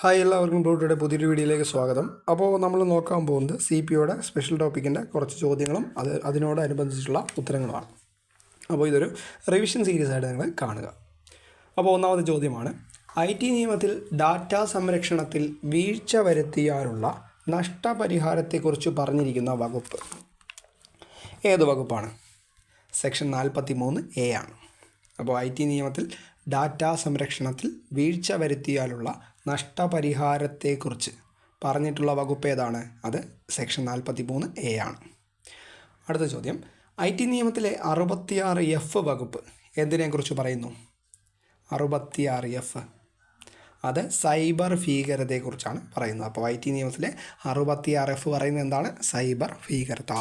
Hi, എല്ലാവർക്കും ബ്രൂട്ടയുടെ പുതിയൊരു വീഡിയോയിലേക്ക് സ്വാഗതം. അപ്പോൾ നമ്മൾ നോക്കാൻ പോകുന്നത് CPOയുടെ സ്പെഷ്യൽ ടോപ്പിക്കിൻ്റെ കുറച്ച് ചോദ്യങ്ങളും അതിനോടനുബന്ധിച്ചുള്ള ഉത്തരങ്ങളുമാണ്. അപ്പോൾ ഇതൊരു റിവിഷൻ സീരീസ് ആയിട്ട് നിങ്ങൾ കാണുക. അപ്പോൾ ഒന്നാമത്തെ ചോദ്യമാണ്, IT നിയമത്തിൽ ഡാറ്റാ സംരക്ഷണത്തിൽ വീഴ്ച വരുത്തിയാലുള്ള നഷ്ടപരിഹാരത്തെക്കുറിച്ച് പറഞ്ഞിരിക്കുന്ന വകുപ്പ് ഏത് വകുപ്പാണ്? സെക്ഷൻ 43A ആണ്. അപ്പോൾ IT നിയമത്തിൽ ഡാറ്റാ സംരക്ഷണത്തിൽ വീഴ്ച വരുത്തിയാലുള്ള നഷ്ടപരിഹാരത്തെക്കുറിച്ച് പറഞ്ഞിട്ടുള്ള വകുപ്പ് ഏതാണ്? അത് സെക്ഷൻ 43A ആണ്. അടുത്ത ചോദ്യം, IT നിയമത്തിലെ 66F വകുപ്പ് എന്തിനെക്കുറിച്ച് പറയുന്നു? 66F അത് സൈബർ ഭീകരതയെക്കുറിച്ചാണ് പറയുന്നത്. അപ്പോൾ IT നിയമത്തിലെ 66F പറയുന്നത് എന്താണ്? സൈബർ ഭീകരത.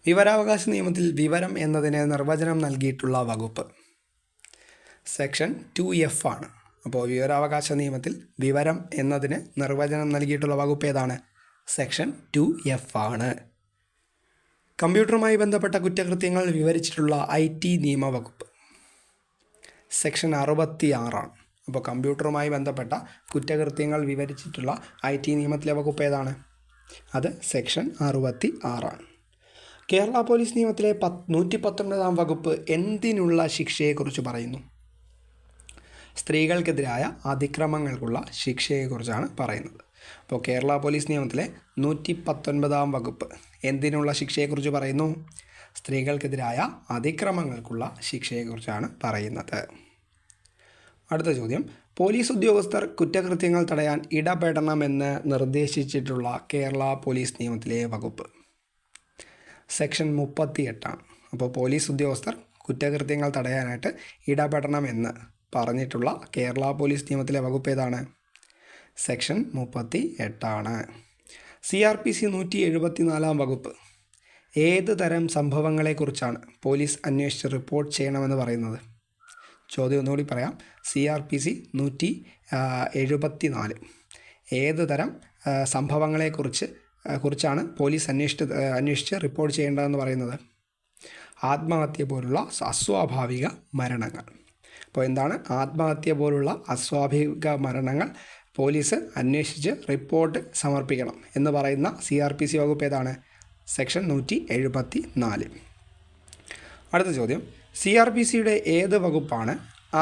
വിവരാവകാശ നിയമത്തിൽ വിവരം എന്നതിന് നിർവചനം നൽകിയിട്ടുള്ള വകുപ്പ് സെക്ഷൻ 2F ആണ്. അപ്പോൾ വിവരാവകാശ നിയമത്തിൽ വിവരം എന്നതിന് നിർവചനം നൽകിയിട്ടുള്ള വകുപ്പ് ഏതാണ്? സെക്ഷൻ 2F ആണ്. കമ്പ്യൂട്ടറുമായി ബന്ധപ്പെട്ട കുറ്റകൃത്യങ്ങൾ വിവരിച്ചിട്ടുള്ള IT നിയമ വകുപ്പ് സെക്ഷൻ 66 ആണ്. അപ്പോൾ കമ്പ്യൂട്ടറുമായി ബന്ധപ്പെട്ട കുറ്റകൃത്യങ്ങൾ വിവരിച്ചിട്ടുള്ള IT നിയമത്തിലെ വകുപ്പ് ഏതാണ്? അത് സെക്ഷൻ 66 ആണ്. കേരള പോലീസ് നിയമത്തിലെ 119 വകുപ്പ് എന്തിനുള്ള ശിക്ഷയെക്കുറിച്ച് പറയുന്നു? സ്ത്രീകൾക്കെതിരായ അതിക്രമങ്ങൾക്കുള്ള ശിക്ഷയെക്കുറിച്ചാണ് പറയുന്നത്. അപ്പോൾ കേരള പോലീസ് നിയമത്തിലെ 119 വകുപ്പ് എന്തിനുള്ള ശിക്ഷയെക്കുറിച്ച് പറയുന്നു? സ്ത്രീകൾക്കെതിരായ അതിക്രമങ്ങൾക്കുള്ള ശിക്ഷയെക്കുറിച്ചാണ് പറയുന്നത്. അടുത്ത ചോദ്യം, പോലീസ് ഉദ്യോഗസ്ഥർ കുറ്റകൃത്യങ്ങൾ തടയാൻ ഇടപെടണമെന്ന് നിർദ്ദേശിച്ചിട്ടുള്ള കേരള പോലീസ് നിയമത്തിലെ വകുപ്പ് സെക്ഷൻ 38 ആണ്. അപ്പോൾ പോലീസ് ഉദ്യോഗസ്ഥർ കുറ്റകൃത്യങ്ങൾ തടയാനായിട്ട് ഇടപെടണമെന്ന് പറഞ്ഞിട്ടുള്ള കേരള പോലീസ് നിയമത്തിലെ വകുപ്പ് ഏതാണ്? സെക്ഷൻ 38 ആണ്. CRPC 174 വകുപ്പ് ഏത് തരം സംഭവങ്ങളെക്കുറിച്ചാണ് പോലീസ് അന്വേഷിച്ച് റിപ്പോർട്ട് ചെയ്യണമെന്ന് പറയുന്നത്? ചോദ്യം ഒന്നുകൂടി പറയാം. CRPC 174 ഏത് തരം സംഭവങ്ങളെക്കുറിച്ചാണ് പോലീസ് അന്വേഷിച്ച് റിപ്പോർട്ട് ചെയ്യേണ്ടതെന്ന് പറയുന്നത്? ആത്മഹത്യ പോലുള്ള അസ്വാഭാവിക മരണങ്ങൾ. അപ്പോൾ എന്താണ് ആത്മഹത്യ പോലുള്ള അസ്വാഭാവിക മരണങ്ങൾ പോലീസ് അന്വേഷിച്ച് റിപ്പോർട്ട് സമർപ്പിക്കണം എന്ന് പറയുന്ന CRPC വകുപ്പ് ഏതാണ്? സെക്ഷൻ 174. അടുത്ത ചോദ്യം, CRPCയുടെ ഏത് വകുപ്പാണ്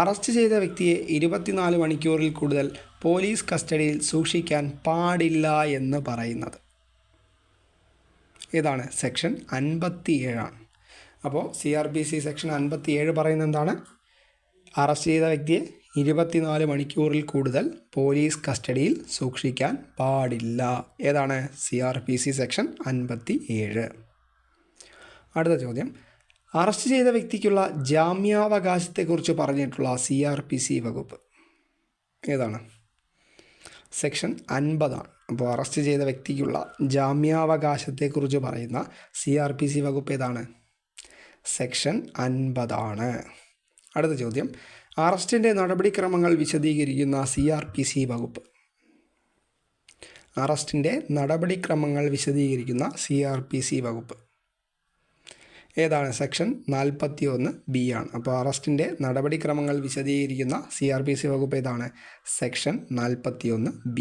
അറസ്റ്റ് ചെയ്ത വ്യക്തിയെ 24 മണിക്കൂറിൽ കൂടുതൽ പോലീസ് കസ്റ്റഡിയിൽ സൂക്ഷിക്കാൻ പാടില്ല എന്ന് പറയുന്നത്? ഏതാണ്? സെക്ഷൻ 57 ആണ്. അപ്പോൾ CRPC സെക്ഷൻ 57 പറയുന്നത് എന്താണ്? അറസ്റ്റ് ചെയ്ത വ്യക്തിയെ 24 മണിക്കൂറിൽ കൂടുതൽ പോലീസ് കസ്റ്റഡിയിൽ സൂക്ഷിക്കാൻ പാടില്ല. ഏതാണ്? CRPC section 57. അടുത്ത ചോദ്യം, അറസ്റ്റ് ചെയ്ത വ്യക്തിക്കുള്ള ജാമ്യാവകാശത്തെക്കുറിച്ച് പറഞ്ഞിട്ടുള്ള CRPC വകുപ്പ് ഏതാണ്? സെക്ഷൻ 50 ആണ്. അപ്പോൾ അറസ്റ്റ് ചെയ്ത വ്യക്തിക്കുള്ള ജാമ്യാവകാശത്തെക്കുറിച്ച് പറയുന്ന CRPC വകുപ്പ് ഏതാണ്? സെക്ഷൻ 50 ആണ്. അടുത്ത ചോദ്യം, അറസ്റ്റിൻ്റെ നടപടിക്രമങ്ങൾ വിശദീകരിക്കുന്ന CRPC വകുപ്പ് അറസ്റ്റിൻ്റെ നടപടിക്രമങ്ങൾ വിശദീകരിക്കുന്ന CRPC വകുപ്പ് ഏതാണ്? സെക്ഷൻ 41B ആണ്. അപ്പോൾ അറസ്റ്റിൻ്റെ നടപടിക്രമങ്ങൾ വിശദീകരിക്കുന്ന CRPC വകുപ്പ് ഏതാണ്? Section 41B.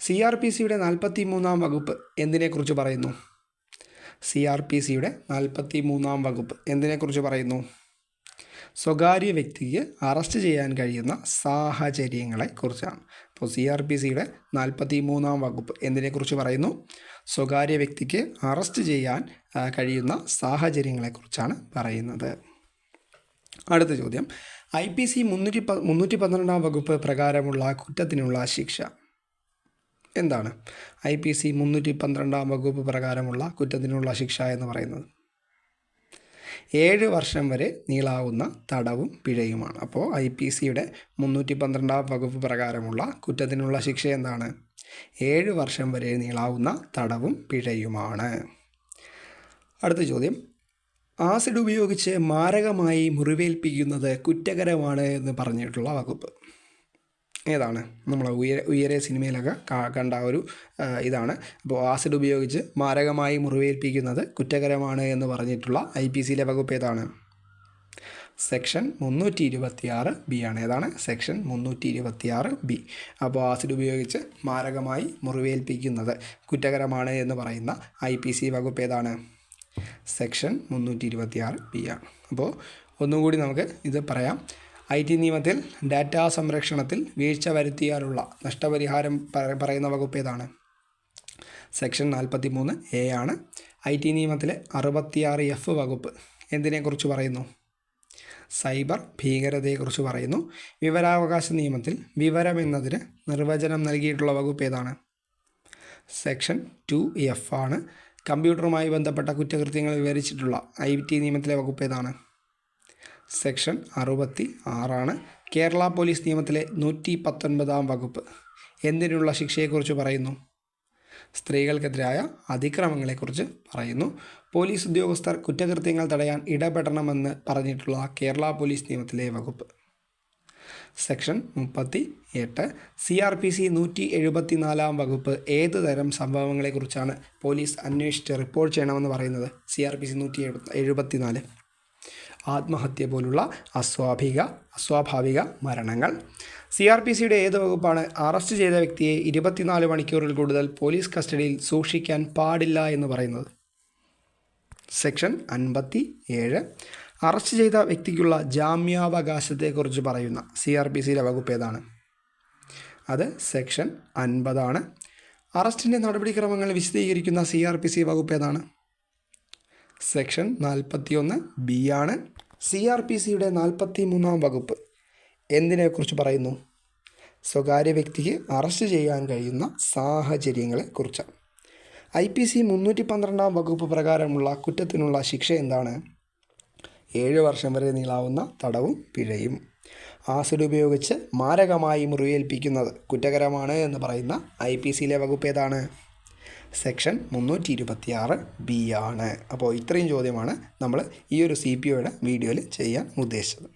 CRPCയുടെ 43 വകുപ്പ് എന്തിനെക്കുറിച്ച് പറയുന്നു? CRPCയുടെ 43 വകുപ്പ് എന്തിനെക്കുറിച്ച് പറയുന്നു? സ്വകാര്യ വ്യക്തിക്ക് അറസ്റ്റ് ചെയ്യാൻ കഴിയുന്ന സാഹചര്യങ്ങളെക്കുറിച്ചാണ്. അപ്പോൾ CRPCയുടെ 43 വകുപ്പ് എന്തിനെക്കുറിച്ച് പറയുന്നു? സ്വകാര്യ വ്യക്തിക്ക് അറസ്റ്റ് ചെയ്യാൻ കഴിയുന്ന സാഹചര്യങ്ങളെക്കുറിച്ചാണ് പറയുന്നത്. അടുത്ത ചോദ്യം, IPC 312 വകുപ്പ് പ്രകാരമുള്ള കുറ്റത്തിനുള്ള ശിക്ഷ എന്താണ്? IPC 312 വകുപ്പ് പ്രകാരമുള്ള കുറ്റത്തിനുള്ള ശിക്ഷ എന്ന് പറയുന്നത് 7 വർഷം വരെ നീളാവുന്ന തടവും പിഴയുമാണ്. അപ്പോൾ IPCയുടെ 312 വകുപ്പ് പ്രകാരമുള്ള കുറ്റത്തിനുള്ള ശിക്ഷ എന്താണ്? 7 വർഷം വരെ നീളാവുന്ന തടവും പിഴയുമാണ്. അടുത്ത ചോദ്യം, ആസിഡ് ഉപയോഗിച്ച് മാരകമായി മുറിവേൽപ്പിക്കുന്നത് കുറ്റകരമാണ് എന്ന് പറഞ്ഞിട്ടുള്ള വകുപ്പ് ഏതാണ്? നമ്മൾ ഉയരെ സിനിമയിലൊക്കെ കണ്ട ഒരു ഇതാണ്. അപ്പോൾ ആസിഡ് ഉപയോഗിച്ച് മാരകമായി മുറിവേൽപ്പിക്കുന്നത് കുറ്റകരമാണ് എന്ന് പറഞ്ഞിട്ടുള്ള IPCയിലെ വകുപ്പ് ഏതാണ്? സെക്ഷൻ 326 ബി ആണ്. ഏതാണ്? Section 326 B. അപ്പോൾ ആസിഡ് ഉപയോഗിച്ച് മാരകമായി മുറിവേൽപ്പിക്കുന്നത് കുറ്റകരമാണ് എന്ന് പറയുന്ന IPC വകുപ്പ് ഏതാണ്? സെക്ഷൻ 326 ബി ആണ്. അപ്പോൾ ഒന്നുകൂടി നമുക്ക് ഇത് പറയാം. IT നിയമത്തിൽ ഡാറ്റാ സംരക്ഷണത്തിൽ വീഴ്ച വരുത്തിയാലുള്ള നഷ്ടപരിഹാരം പറയുന്ന വകുപ്പ് ഏതാണ്? സെക്ഷൻ 43A ആണ്. IT നിയമത്തിലെ 66F വകുപ്പ് എന്തിനെക്കുറിച്ച് പറയുന്നു? സൈബർ ഭീകരതയെക്കുറിച്ച് പറയുന്നു. വിവരാവകാശ നിയമത്തിൽ വിവരം എന്നതിന് നിർവചനം നൽകിയിട്ടുള്ള വകുപ്പ് ഏതാണ്? സെക്ഷൻ 2F ആണ്. കമ്പ്യൂട്ടറുമായി ബന്ധപ്പെട്ട കുറ്റകൃത്യങ്ങൾ വിവരിച്ചിട്ടുള്ള IT നിയമത്തിലെ വകുപ്പ് ഏതാണ്? സെക്ഷൻ 66 ആണ്. കേരള പോലീസ് നിയമത്തിലെ 119 വകുപ്പ് എന്തിനുള്ള ശിക്ഷയെക്കുറിച്ച് പറയുന്നു? സ്ത്രീകൾക്കെതിരായ അതിക്രമങ്ങളെക്കുറിച്ച് പറയുന്നു. പോലീസ് ഉദ്യോഗസ്ഥർ കുറ്റകൃത്യങ്ങൾ തടയാൻ ഇടപെടണമെന്ന് പറഞ്ഞിട്ടുള്ള കേരള പോലീസ് നിയമത്തിലെ വകുപ്പ്? സെക്ഷൻ 38. CRPC 174 വകുപ്പ് ഏത് തരം സംഭവങ്ങളെക്കുറിച്ചാണ് പോലീസ് അന്വേഷിച്ച് റിപ്പോർട്ട് ചെയ്യണമെന്ന് പറയുന്നത്? CRPC 174 ആത്മഹത്യ പോലുള്ള അസ്വാഭാവിക മരണങ്ങൾ. CRPCയുടെ ഏത് വകുപ്പാണ് അറസ്റ്റ് ചെയ്ത വ്യക്തിയെ 24 മണിക്കൂറിൽ കൂടുതൽ പോലീസ് കസ്റ്റഡിയിൽ സൂക്ഷിക്കാൻ പാടില്ല എന്ന് പറയുന്നത്? സെക്ഷൻ 57. അറസ്റ്റ് ചെയ്ത വ്യക്തിക്കുള്ള ജാമ്യാവകാശത്തെക്കുറിച്ച് പറയുന്ന CRPCയിലെ വകുപ്പ് ഏതാണ്? അത് സെക്ഷൻ 50 ആണ്. അറസ്റ്റിൻ്റെ നടപടിക്രമങ്ങൾ വിശദീകരിക്കുന്ന CRPC വകുപ്പ് ഏതാണ്? സെക്ഷൻ 41B ആണ്. CRPCയുടെ 43 വകുപ്പ് എന്തിനെക്കുറിച്ച് പറയുന്നു? സ്വകാര്യ വ്യക്തിക്ക് അറസ്റ്റ് ചെയ്യാൻ കഴിയുന്ന സാഹചര്യങ്ങളെക്കുറിച്ചാണ്. IPC 312 വകുപ്പ് പ്രകാരമുള്ള കുറ്റത്തിനുള്ള ശിക്ഷ എന്താണ്? 7 വർഷം വരെ നീളാവുന്ന തടവും പിഴയും. ആസിഡ് ഉപയോഗിച്ച് മാരകമായി മുറിവേൽപ്പിക്കുന്നത് കുറ്റകരമാണ് എന്ന് പറയുന്ന IPCയിലെ വകുപ്പ് ഏതാണ്? സെക്ഷൻ 326B ആണ്. അപ്പോൾ ഇത്രയും ചോദ്യമാണ് നമ്മൾ ഈ ഒരു CPOയുടെ വീഡിയോയിൽ ചെയ്യാൻ ഉദ്ദേശിച്ചത്.